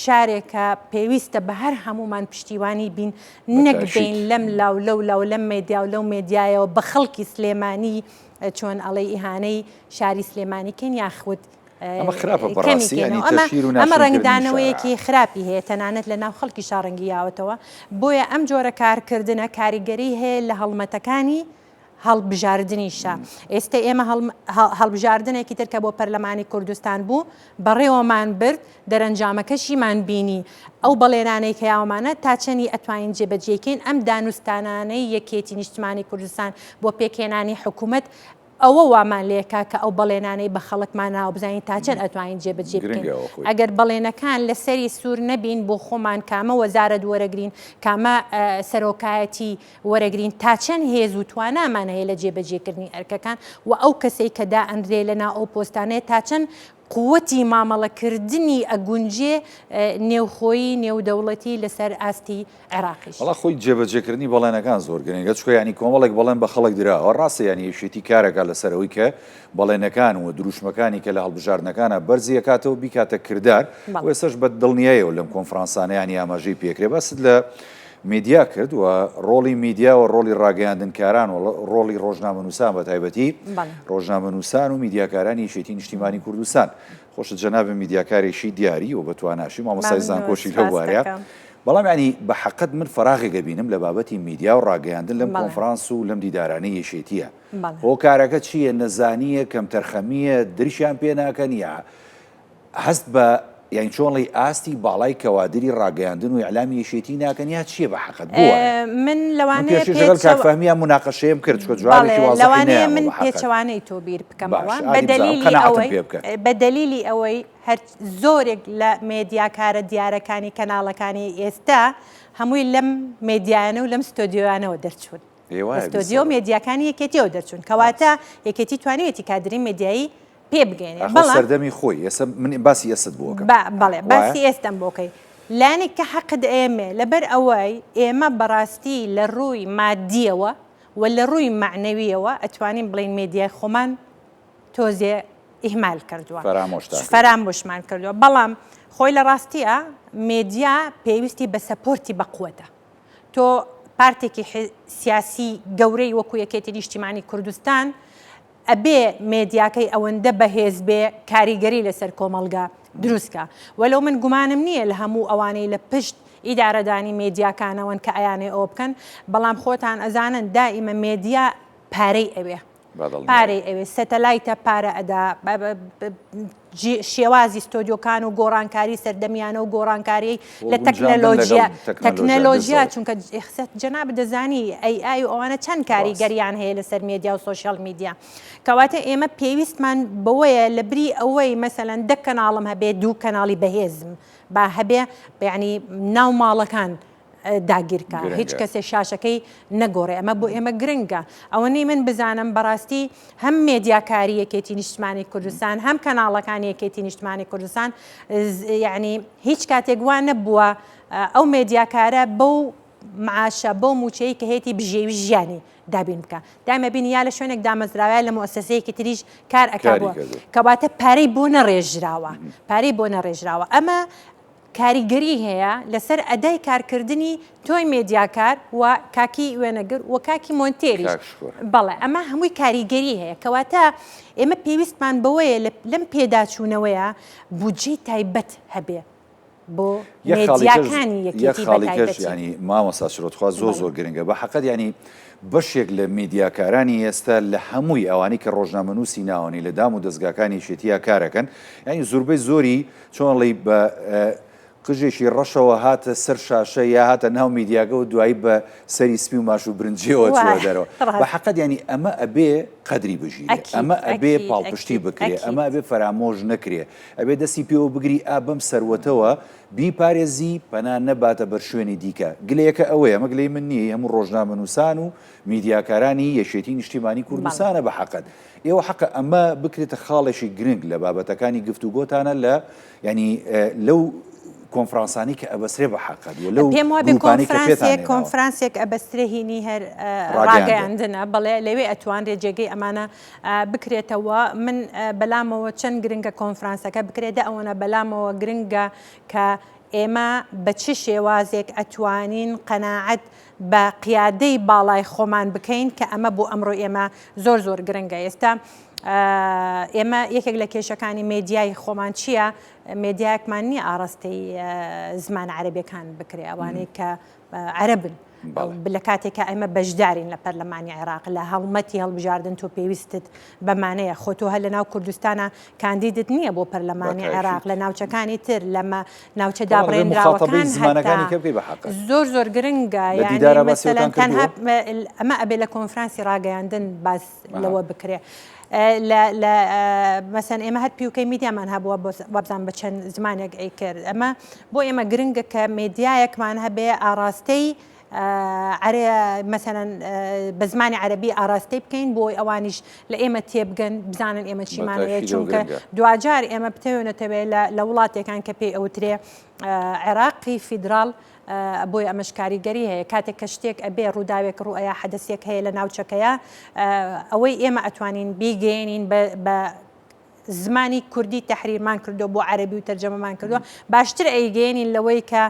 شارێکە پێویستە بە هەر هەمومان پشتیوانی بین نەک بین لەم لاو لەم مێدیا و لەو مێدیایەوە بە خەڵکی سلێمانی چۆن ئەڵێ ئیهانەی شاری سلێمانیکەن یاخود ئەمە ڕنگدانەوەیەکی خراپی هەیە تەنانەت لە ناو خەڵکی شاڕەنگی یاوەتەوە بۆیە ئەم جۆرە کارکردنە کاریگەری هەیە لە هەڵمەتەکانی هەڵبژاردنیشە ئێستا ئێمە هەڵبژاردنێکی تر کە بۆ پەرلەمانی کوردستان بوو بەڕێوەمان برد دەرەنجامەکەشیمان بینی ئەو بەڵێنانەی کە یاوەمانە تا چەندی ئەتوانین جێبەجێکەین ئەم دانوستانانەی یەکێتی نیشتیمانی کوردستان بۆ پێکهێنانی حکوومەت ئەوە وامان لێکا کە ئەو بەڵێنانەی بە خەڵکمان ناو بزانین تا چەند ئەتوانین جێبەجێ بکەین ئەگەر بەڵێنەکان لەسەری سوور نەبین بۆ خۆمان کامە وەزارەت وەرەگرین کامە سەرۆکایەتی وەرەگرین تا چەند هێز و توانامان هەیە لە جێبەجێکردنی ئەرکەکان و ئەو کەسەی کە دا ئەندرێ لەنا ئەو پۆستانەیە تا چەند قووەتی مامەڵەکردنی ئەگونجێ نێوخۆیی نێودەوڵەتی لەسەر ئاستی عێراقیش وڵا خۆی جێبەجێکردنی بەڵێنەکان زۆر گرنگە چکە ینی کۆمەڵێک بەڵێن بە خەڵک دراوە ڕاستە ینی یەشێتی کارەکە لەسەرەوەی کە بەڵێنەکان و دروشمەکانی کە لە هەڵبژاردنەکانە بەرزی ئەکاتەوە بیکاتە کردار و ئێسش بە دڵنیایەوە لەم کۆنفرانسانەیانی ئاماژەی پێکرێ بەست لە میدیا کرد و ڕۆڵی میدیا و ڕۆڵی ڕاگەیاندنکاران و ڕۆڵی ڕۆژنامەنووسان بە تایبەتی ڕۆژنامەنووسان و میدیاکارانی یەکێتی نیشتیمانی کوردستان خۆشە جەنابە میدیاکارێکی دیاری و بەتواناشی مامۆستای زانکۆشی لەو وارەیە بەڵام ینی بە حەقت من فەراغێکە بینم لە بابەتی میدیا و ڕاگەیاندن لەم کۆنفرانس و لەم دیدارانەی یەکێتیە بۆ کارەکە چییە نەزانیە کەم تەرخەمیە دریشیان پێ ناکەن یا هەست بە یان چۆڵی ئاستی باڵای کەوادری ڕاگەیاندن و ئیعلامی یەکێتی ناکەن یا چییە بە حەقت بووە من لەوانەیە کارفەهمیان مناقەشەیەم کرد چکە جوابێکی وازەحی نییە من پێچەوانەی تۆ بیر بکەمەوە بە دەلیلی ئەوەی هەر زۆرێک لە مێدیاکارە دیارەکانی کەناڵەکانی ئێستا هەمووی لەم مێدیانە و لەم ستۆدیۆیانەوە دەرچوون ستۆدیۆ مێدیاکانی یەکێتیەوە دەرچوون کەواتە یەکێتی توانێتی کادری مێدیایی پێ بگەێنێ سەردەمی خۆی من باسی ئێست بووە بەڵێ باسی ئێستم بۆکەی لانی کە حەقت ئێمێ لەبەر ئەوەی ئێمە بەڕاستی لە ڕووی مادیەوە و لە ڕووی معنەویەوە ئەتوانین بڵین مێدیای خۆمان تۆزێ ئیهمال کردووە فەرامۆشمان کردووە بەڵام خۆی لە ڕاستیە مێدیا پێویستی بە سەپۆرتی بەقووەتە تۆ پارتێکی سیاسی گەورەی وەکو یەکێتی نیشتیمانی کوردستان ئەبێ مێدیاکەی ئەوەندە بەهێز بێ کاریگەری لەسەر کۆمەڵگا دروستکە وەلو من گومانم نییە لە هەموو ئەوانەی لە پشت ئیدارەدانی مێدیاکانەوەن کە ئەیانێ ئەوە بکەن بەڵام خۆتان ئەزانن دائیمە مێدیا پارەی ئەوێ پارەی ئەوێ سەتەلایتە پارە ئەدا شێوازی ستۆدیۆکان و گۆڕانکاری سەردەمیانە و گۆڕانکاری لە تەکنەلۆژیا چونکە جەناب دەزانی ئەی ئەوانە چەند کاریگەریان هەیە لەسەر مێدیا و سۆشیال میدیا کەواتە ئێمە پێویستمان بەوەیە لە بری ئەوەی مەسەلەن 10 کەناڵم هەبێ 2 کەناڵی بەهێزم با هەبێ یعنی ناو ماڵەکان داگیرکە هیچ کەسێ شاشەکەی نەگۆڕێ ئەمە بۆ ئێمە گرنگە ئەوەنی من بزانم بەڕاستی هەم مێدیاکاری یەکێتی نیشتمانی کوردستان هەم کەناڵەکانی یەکێتی نیشتمانی کوردستان یعنی هیچ کاتێک وان نەبووە ئەو مێدیاکارە بەو معاشە بۆ موچەی کە هێتی بژێوی ژیانی دابین بکە دامە بینی یا لە شوێنێک دامەزراوە لە مؤسسەیەکی تریش کار ئەکاتەوە کەواتە پارەی بۆ نەڕێژراوە ئەمە کاریگەری هەیە لەسەر ئەدای کارکردنی تۆی مێدیاکار و کاکی وێنەگر و کاکی مۆنتێریش بەڵێ ئەمە هەمووی کاریگەری هەیە کەواتە ئێمە پێویستمان بەوەیە لەم پێداچوونەوەیە بودجێ تایبەت هەبێ بۆ مێدیاکانی یەکێتی بەتایبەتی ینی مامۆستا شرۆتخوا زۆر گرنگە بە حەقەت ینی بەشێک لە میدیاکارانی ئێستا لە هەمووی ئەوانی کە ڕۆژنامەنووسی ناوەنی لە دام و دەستگاکانی شێتیە کارەکەن ینی زۆربەی زۆری چۆنڵی بە قژێکی ڕەشەوە هاتە سەر شاشە یا هاتە ناو میدیاگە و دوایی بە سەری سپی و ماش و برنجیەوە چوە دەرەوە بە حەقەت ینی ئەمە ئەبێ قەدری بژیرێ ئەمە ئەبێ پاڵپشتی بکرێ ئەمە ئەبێ فەرامۆژ نەکرێ ئەبێ دەستی پێوە بگری بەم سەروەتەوە بیپارێزی پەنا نەباتە بەر شوێنی دیکە گلەیەکە ئەوەیە ئەمە گلەی من نییە هەموو ڕۆژنامەنووسان و میدیاکارانی یەشێتی نیشتیمانی کوردستانە بە حەقەت ئێوە حەقە ئەمە بکرێتە خاڵێکی گرنگ لە بابەتەکانی گفتوگۆتانە لە ینی لەو کۆنفرانسانی کە ئەبەسرێ بە حەقەت پێم وابێ کۆنفرانسێک ئەبەسترێ هینی هەر ڕاگەیاندنە بەڵێ لەوێ ئەتوانرێ جێگەی ئەمانە بکرێتەوە من بەلامەوە چەند گرنگە کۆنفرانسەکە بکرێتە ئەوەنە بەلامەوە گرنگە کە ئێمە بە چ شێوازێک ئەتوانین قەناعەت بە قیادەی باڵای خۆمان بکەین کە ئەمە بۆ ئەمڕۆ ئێمە زۆر گرنگە ئێستا ئێمە یەکێک لە کێشەکانی مێدیای خۆمان چییە؟ مێدیایەکمان نییە ئاڕاستەی زمان عەرەبیەکان بکرێ ئەوانەی کە عەرەبن لە کاتێکە ئەمە بەشدارین لە پەرلەمانی عێراق لە هەڵمەتی هەڵبژاردن تۆ پێویستت بەمانەیە خۆ تۆ هە لە ناو کوردستانە کاندیدت نییە بۆ پەرلەمانی عێراق لە ناوچەکانی تر لەمە ناوچە دابڕێنراوەکان زۆر گرنگە یعنی مەسەلەن تەنها ئەمە ئەبێ لە کۆنفرانسی ڕاگەیاندن باس لەوە بکرێ لە مەسەن ئێمە هەر پیوکەی میدیامان هەبووە وابزان بە چەند زمانێک ئەی کرد ئەمە بۆ ئێمە گرنگە کە میدیایەکمان هەبێ ئاڕاستەی مەسەن بە زمانی عەرەبی ئاراستەی بکەین بۆی ئەوانیش لە ئێمە تێبگەن بزانن ئێمە چیمان هەیە چونکە دوجار ئێمە بتەوێنێتەوێ لە وڵاتێکان کە پێی ئەوترێ عێراقی فیدراڵ بۆی ئەمەش کاریگەری هەیە کاتێک کە شتێک ئەبێ ڕووداوێک ڕوئەیە حەدەسێک هەیە لە ناوچەکەیە ئەوەی ئێمە ئەتوانین بیگەێنین بە زمانی کوردی تحریرمان کردو بۆ عەربی و تەرجەمەمان کردووە باشتر ئەیگەێنین لەوەی کە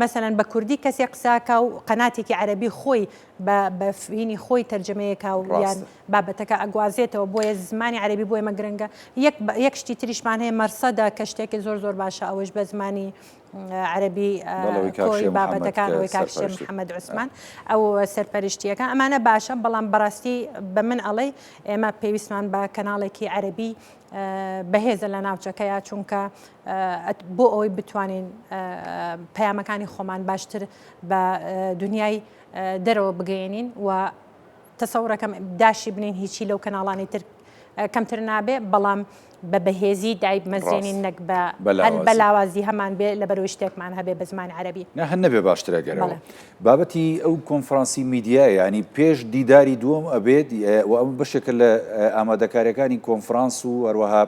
مەسەلەن بە کوردی کەسێک قساکە و قەناتێکی عەربی خۆی بە فینی خۆی تەرجەمەیەکە و یان بابەتەکە ئەگوازێتەوە بۆیە زمانی عەربی بۆ ئێمە گرنگە یەک شتی تریشمان هەیە مەرسەدە کە شتێکی زۆر باشە ئەوەش بە زمانی عەربی کۆی بابەتەکان ئەوەی کاکشێ محەممەد عوسمان ئەو سەرپەرشتیەکە ئەمانە باشە بەڵام بەڕاستی بە من ئەڵێ ئێمە پێویستمان بە کەناڵێکی عەربی بەهێزە لە ناوچەکەیە چونکە بۆ ئەوەی بتوانین پەیامەکانی خۆمان باشتر بە دنیای دەرەوە بگەێنین و تەسەورەکەم داشی بنین هیچی لەو کەناڵانی تر کەمتر نابێ بەڵام بە بەهێزی دایب مەزێنین نەک بەلاوازی هەمان بێ لە بەرەوەی شتێکمان هەبێ بە زمانی عەربی هەن نەبێ باشترە گەرەوە بابەتی ئەو کۆنفرانسی میدیایە ینی پێش دیداری دووەم ئەبێت و ئەم بەشێکە لە ئامادەکاریەکانی کۆنفرانس و هەروەها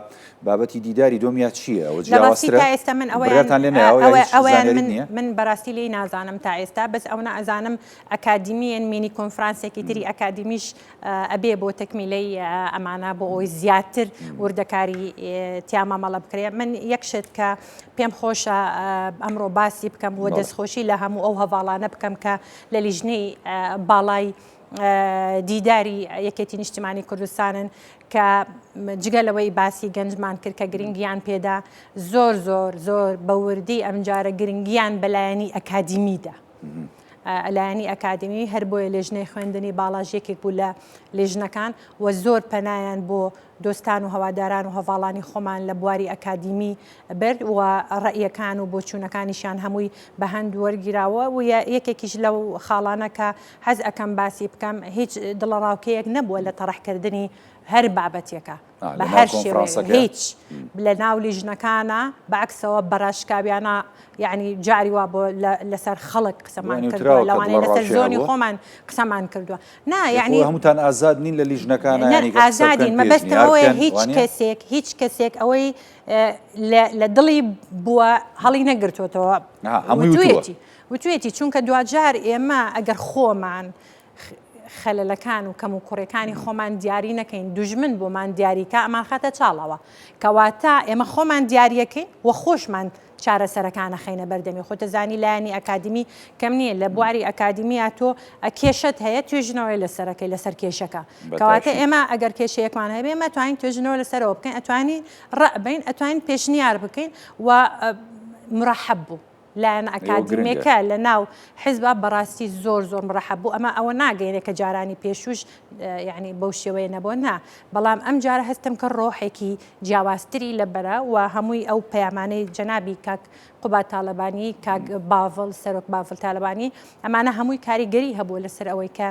بابەتی دیداری دۆمیا چییە تا ئێستا من من بەڕاستی لێی نازانم تا ئێستا بەس ئەو نازانم ئەکادیمیەن مینی کۆنفرانسێکی تری ئەکادیمیش ئەبێ بۆ تەکمیلەی ئەمانە بۆ ئەوی زیاتر وردەکاری تیامە مەڵە بکرێ من یەکشت کە پێم خۆشە ئەمڕۆ باسی بکەم بۆ دەستخۆشی لە هەموو ئەو هەواڵانە بکەم کە لە لیژنەی باڵای دیداری یەکێتی نیشتیمانی کوردستانن کە جگەلەوەی باسی گەنجمان کرد کە گرنگیان پێدا زۆر بە وردی ئەمجارە گرنگیان بەلایەنی ئەکادیمیدا لایەنی ئەکادمی هەر بۆیە لێژنەی خوێندنی باڵاژێکێک بوو لە لێژنەکان و زۆر پەنایان بۆ دۆستان و هەواداران و هەواڵانی خۆمان لە بواری ئەکادمی برد و ڕەئیەکان و بۆچوونەکانیشان هەمووی بە هەند وەرگیراوە و یەکێکیش لەو خاڵانە کە حەز ئەەکەم باسی بکەم هیچ دڵڕاوکەیەک نەبووە لە تەڕەحکردنی هەر بابەتێکە بە هەر شێوەیە هیچ لە ناو لیژنەکانە بەعکسەوە بەڕاشکاویانە یعنی جاری وا بۆ لەسەر خەڵک قسەمان کردووە لەوانەیە لەسەر زۆنی خۆمان قسەمان کردووە نا یعنی هەمووتان ئازاد نین لە لیژنەکانە ئازادین مەبەستەوەیە هیچ کەسێک ئەوەی لە دڵی بووە هەڵی نەگرتوێتەوە وتوێتی چونکە دوجار ئێمە ئەگەر خۆمان خەلەلەکان و کەم و کوڕەکانی خۆمان دیاری نەکەین دوژمن بۆمان دیاریکە ئەمان خاتە چاڵەوە کەواتە ئێمە خۆمان دیاریەکەین و خۆشمان چارەسەرەکانە خەینە بەردەمی خۆتەزانی لایەنی ئەکادمی کەم نییە لە بواری ئەکادمیە تۆ کێشت هەیە توێژنەوەی لەسەرەکەی لەسەر کێشەکە کەواتە ئێمە ئەگەر کێشەیەکمان هەبێ ئێمە توانین توێژنەوە لەسەرەوە بکەین ئەتوانین ڕەبین ئەتوانین پێشنیار بکەین و مرەحەب بوو لایەن ئەکادمیەکە لە ناو حیزبە بەڕاستی زۆر مرەحەب بوو ئەمە ئەوە ناگەینێ کە جارانی پێشوش یعنی بەو شێوەیە نەبووە نا بەڵام ئەم جارە هەستم کە ڕۆحێکی جیاوازتری لەبەرە و هەمووی ئەو پەیامانەی جەنابی کاک قوبات تاالبانی کاک باڤڵ سەرۆک باڤڵ تاالبانی ئەمانە هەمووی کاریگەری هەبوو لەسەر ئەوەی کە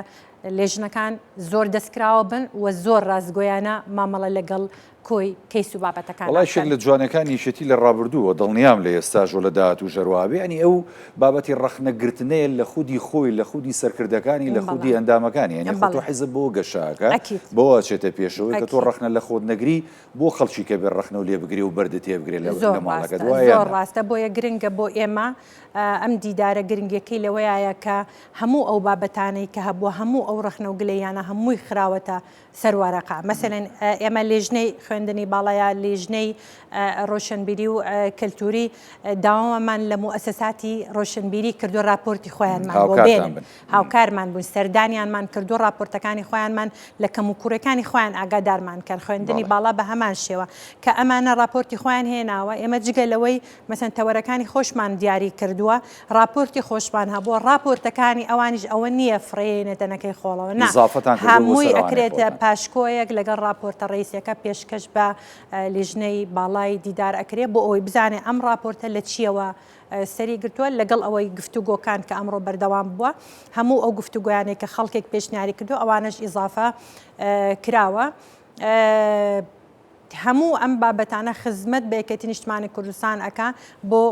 لێژنەکان زۆر دەستکراوە بن و زۆر ڕازگۆیانە مامەڵە لەگەڵ کۆی کەیس و بابەتەکان وڵای شێک لە جوانەکانی یەشێتی لە ڕابردووە دڵنیام لە ئێستاژۆ لە داهات و ژەروابێ ئەنی ئەو بابەتی ڕەخنەگرتنەیە لە خودی خۆی لە خودی سەرکردەکانی لە خودی ئەندامەکانی ئەنی خۆ تۆ حیزب بۆ گەشاکە بۆ چێتە پێشەوەی کە تۆ ڕەخنە لە خۆت نەگری بۆ خەڵکی کە بێ ڕەخنە و لێ بگری و بەردە تێبگرێت لە ماڵەکەت زۆر ڕاستە بۆیە گرنگە بۆ ئێمە ئەم دیدارە گرنگەکەی لەوەیە کە هەموو ئەو بابەتانەی کە هەبووە هەموو ئەو ڕەخنە و گلەیانە هەمووی خراوەتە سەروارەقا مەسەلەن ئێمە لێژنەی خوێندنی باڵایە لێژنەی ڕۆشنبیری و کللتوری داوامەمان لە موسساتی ڕۆشنبیری کردو راپۆرتی خۆیانمان بۆ بێن هاوکارمان بوون سەردانیانمان کردو راپۆرتەکانی خۆیانمان لە کەم و کوڕەکانی خۆیان ئاگادارمان کرد خوێندنی باڵا بە هەمان شێوە کە ئەمانە راپۆرتی خۆیان هێناوە ئێمە جگە لەوەی مەسەن تەوەرەکانی خۆشمان دیاری کردووە راپۆرتی خۆشمان هەبووە راپۆرتەکانی ئەوانیش ئەوە نییە فرێنێتەنەکەی خۆڵەوە هەمووی ئەکرێتە پاشکۆیەک لەگەڵ راپۆرتە ڕیسەکە پێشکەش بە لێژنەی باڵای دیدار ئەکرێت بۆ ئەوی بزانێ ئەم راپۆرتە لە چیەوە سەری گرتووە لەگەڵ ئەوەی گفتوگۆکان کە ئەمڕۆ بەردەوام بووە هەموو ئەو گفتوگویانێک کە خەڵکێک پێشنیاری کردو ئەوانش ئیزافە کراوە هەموو ئەم بابەتانە خزمەت بە یەکێتی نیشتمانی کوردستان ئەکا بۆ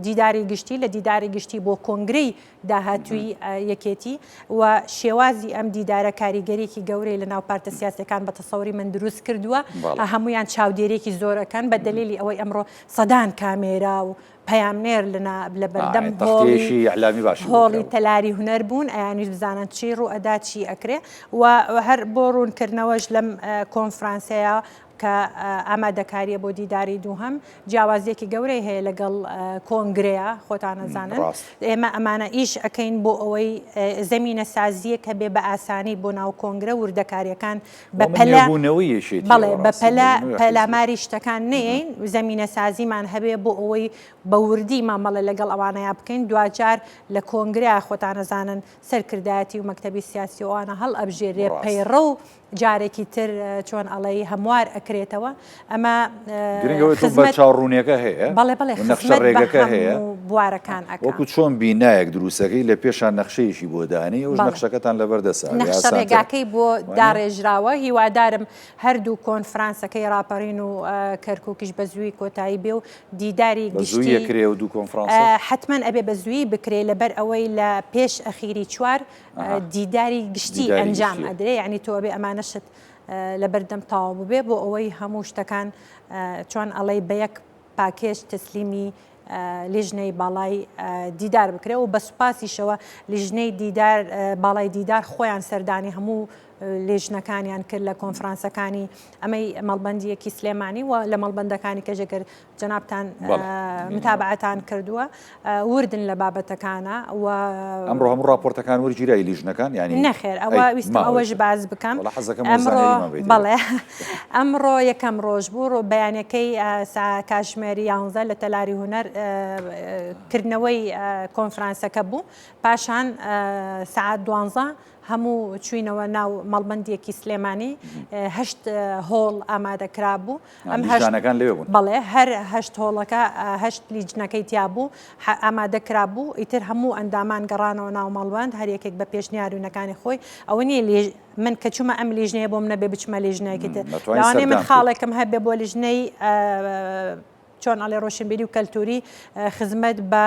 دیداری گشتی لە دیداری گشتی بۆ کۆنگرەی داهاتووی یەکێتی و شێوازی ئەم دیدارە کاریگەریەکی گەورەی لە ناو پارتە سیاسەکان بە تەسەوری من دروست کردووە هەمویان چاودێرێکی زۆرەکەن بە دلیلی ئەوەی ئەمڕۆ سەدان کامێرا و پەیامنێر لە بەردەم هۆڵی تەلاری هونەر بوون ئەیانویست بزانن چی ڕوو ئەدا چی ئەکرێ و هەر بۆ ڕوونکردنەوەش لەم کۆنفرانسەیە کە ئامادەکاریە بۆ دیداری دووهەم جیاوازیەکی گەورەی هەیە لەگەڵ کۆنگرەیە خۆتان نەزانن ئێمە ئەمانە ئیش ئەەکەین بۆ ئەوەی زەمینە سازیە کە بێ بە ئاسانی بۆ ناو کۆنگرە وردەکاریەکان بە پەلاماری شتەکان نەیەین زەمینە سازیمان هەبێ بۆ ئەوەی بە وردی مامەڵە لەگەڵ ئەوانەیە بکەین دوجار لە کۆنگرە خۆتان نەزانن سەرکردایەتی و مەکتەبی سیاسی ئەوانە هەڵ ئەبژێرێ پەیڕە و جارێکی تر چۆن ئەڵەی هەموار ئەکرێتەوە ئەمە چاڕوونیەکە هەیە نەخشەڕێگەکە هەیە بوارەکان وەکو چۆن بینایەک دروستەکەی لە پێشان نەخشەیەشی بۆ دانی ئەو نەخشەکەتان لەبەردەسا نەخشەڕێگاکەی بۆ داڕێژراوە هیوادارم هەردوو کۆنفرانسەکەی راپەڕین و کەرکووکیش بە زووی کۆتایی بێ و دیداری گشتی و دوو کۆنفرانس حتمما ئەبێ بە زووی بکرێ لەبەر ئەوەی لە پێش ئەخیری چوار دیداری گشتی ئەنجام ئەدرێ یعنی تۆ بێ ئەمانەشت لە بەردەم تاوا ببێ بۆ ئەوەی هەموو شتەکان چۆن ئەڵەی بە یەک پاکێش تەسلیمی لیژنەی باڵای دیدار بکرێ و بە سوپاسیشەوە لیژنەی دیدار باڵای دیدار خۆیان سەردانی هەموو لێژنەکانیان کرد لە کۆنفرانسەکانی ئەمەی مەڵبەندیەکی سلێمانی و لە مەڵبەندەکانی کە ژەگەر جەنابتان متابعەتان کردووە وردن لە بابەتەکانە و ئەمڕۆ هەموو راپۆرتەکان وەرگیرای لیژنەکان ینی نەخێر ئەوە ویستم ئەوەش باز بکەم بەڵێ ئەمڕۆ یەکەم ڕۆژ بوو بەیانەکەی کاتژمێری 11 لە تەلاری هونەر کردنەوەی کۆنفرانسەکە بوو پاشان سعات 12 هەموو چوینەوە ناو مەڵبەندیەکی سلێمانی هەشت هۆڵ ئامادەکرا بوو ئەمژانەکان لێ بوون بەڵێ هەر هەشت هۆڵەکە هەشت لیجنەکەی تیا بوو ئامادەکرا بوو ئیتر هەموو ئەندامان گەڕانەوە ناو مەڵبەند هەر یەکێک بە پێشنیارونەکانی خۆی ئەوە نییە من کە چوومە ئەم لیژنەیە بۆم نەبێ بچمە لیژنەیەکی تر لەوانەیە من خاڵێکم هەبێ بۆ لیژنەی چۆن ئەڵێ ڕۆشنبیری و کەلتوری خزمەت بە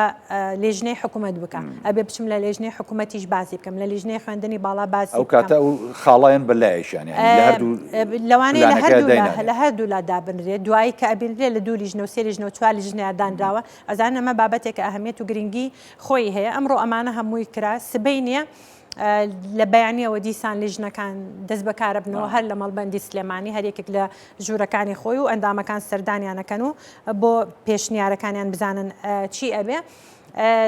لێژنەی حکوومەت بکەم ئەبێ بچم لە لێژنەی حکوومەتیش باسی بکەم لە لیژنەی خوێندنی باڵا باسی ئەو کاتە ئەو خاڵایەن بەلایشیان لەوانەیە لە هەردوو لا دابنرێت دوایی کە ئەبینرێت لە دوو لیژنە و سێ لیژنە و چوار لیژنەیە دانراوە ئەزان ئەمە بابەتێکە ئەهەمیەت و گرنگی خۆی هەیە ئەمڕۆ ئەمانە هەمووی کرا سبەی نییە لە بەیانیەوە دیسان لیژنەکان دەست بەکارە بنەوە هەر لە مەڵبەندی سلێمانی هەرێکێک لە ژوورەکانی خۆی و ئەندامەکان سەردانیانەکەن و بۆ پێشنیارەکانیان بزانن چی ئەبێ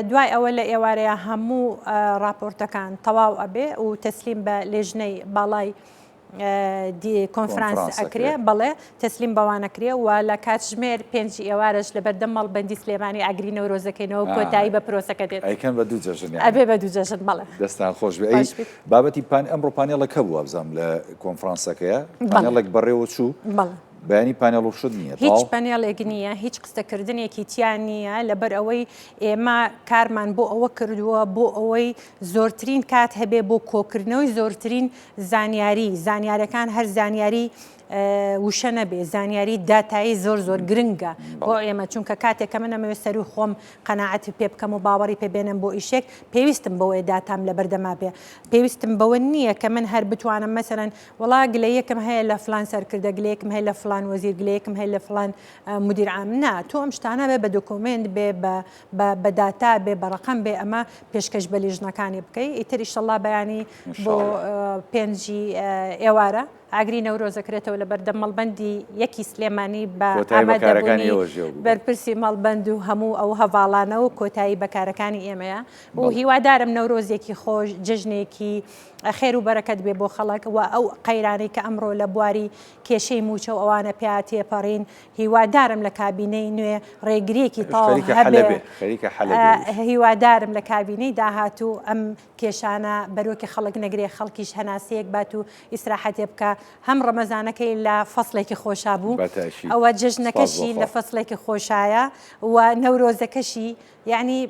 دوای ئەوە لە ئێوارەیە هەموو راپۆرتەکان تەواو ئەبێ و تەسلیم بە لێژنەی باڵای کۆنفرانس ئەکرێ بەڵێ تەسلیم بەوانەکرێ و لە کاتژمێر 5 ئێوارش لە بەردەم مەڵبەندی سلێمانی ئاگرینەوە ڕۆزەکەینەوە کۆتایی بە پرۆسەکە دێت ئەیکەن بە دوو جەژن ئەبێ بە دوو جەژن بەڵێ دەستان خۆش بێ بابەتی ئەمڕۆ پانێڵەکە بووە بزانم لە کۆنفرانسەکەیە پانێڵێک بەڕێوە چوو بەیانی پانێڵ و شت نییە هیچ پانێڵێک نییە هیچ قسەکردنێکی تیان نییە لەبەر ئەوەی ئێمە کارمان بۆ ئەوە کردووە بۆ ئەوەی زۆرترین کات هەبێ بۆ کۆکردنەوەی زۆرترین زانیاریەکان هەر زانیاری وشە نەبێ زانیاری داتایی زۆر گرنگە بۆ ئێمە چونکە کاتێککە من ئەمەوێ سەر و خۆم قەناعەتی پێ بکەم و باوەڕی پێبێنم بۆ ئیشێک پێویستم بەوەی داتام لە بەردەما بێ پێویستم بەوە نییە کە من هەر بتوانم مەسەرەن وڵا گلەیەکم هەیە لە فلان سەرکردە گلەیەکم هەیە لە فلان وەزیر گلەیەکم هەیە لە فلان مدیر عام نا تۆ ئەم شتانە بێ بە دۆکۆمنت بێ بە داتا بێ بە ڕقم بێ ئەمە پێشکەش بە لیژنەکانی بکەی ئیتر ئیشەڵڵا بەیانی بۆ 5 ئێوارە ئاگری نەورۆزەکرێتەوە لە بەردەم مەڵبەندی یەکی سلێمانی بە ئامادەبوونی بەرپرسی مەڵبەند و هەموو ئەو هەواڵانە و کۆتایی بەکارەکانی ئێمەیە و هیوادارم نەورۆزێکی خۆش جژنێکی خێر و بەرەکەت بێ بۆ خەڵک و ئەو قەیرانەی کە ئەمڕۆ لە بواری کێشەی موچە و ئەوانە پێات تێپەڕین هیوادارم لە کابینەی نوێ ڕێگریەکی تاڵ هەبێ هیوادارم لە کابینەی داهاتوو ئەم کێشانە بەرۆکی خەڵک نەگرێ خەڵکیش هەناسەیەک بات و ئیسراحەتێ بکە هەم ڕەمەزانەکەی لە فەسڵێکی خۆشا بوو ئەوە جژنەکەشی لە فەسڵێکی خۆشایە و نەورۆزەکەشی یعنی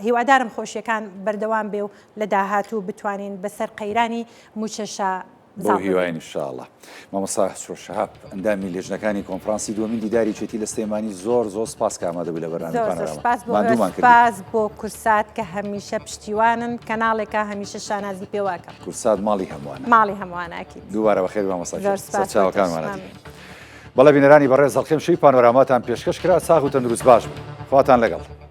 هیوادارم خۆشیەکان بەردەوام بێ و لە داهاتوو بتوانین بەسەر قەیرانی موچەشە بۆ هیواین انشاءالله مامۆستا شەهاب ئەندامی لێژنەکانی کۆنفرانسی دووەمین دیداری چێتی لە سلێمانی زۆر سپاس کە ئامادە بووی لە بەرنامەکانمان سپاس بۆ کورسات کە هەمیشە پشتیوانن کەناڵێکە هەمیشە شانازی پێواکە کورسات ماڵی هەمووانەکی دووبارە بەخێر مامۆستا چاوەکانمانەتی بەڵێ بینەرانی بەڕێز هەڵخێم شەوی پانۆراماتان پێشکەش کرا ساغ و تەندروست باش بن خواتان لەگەڵ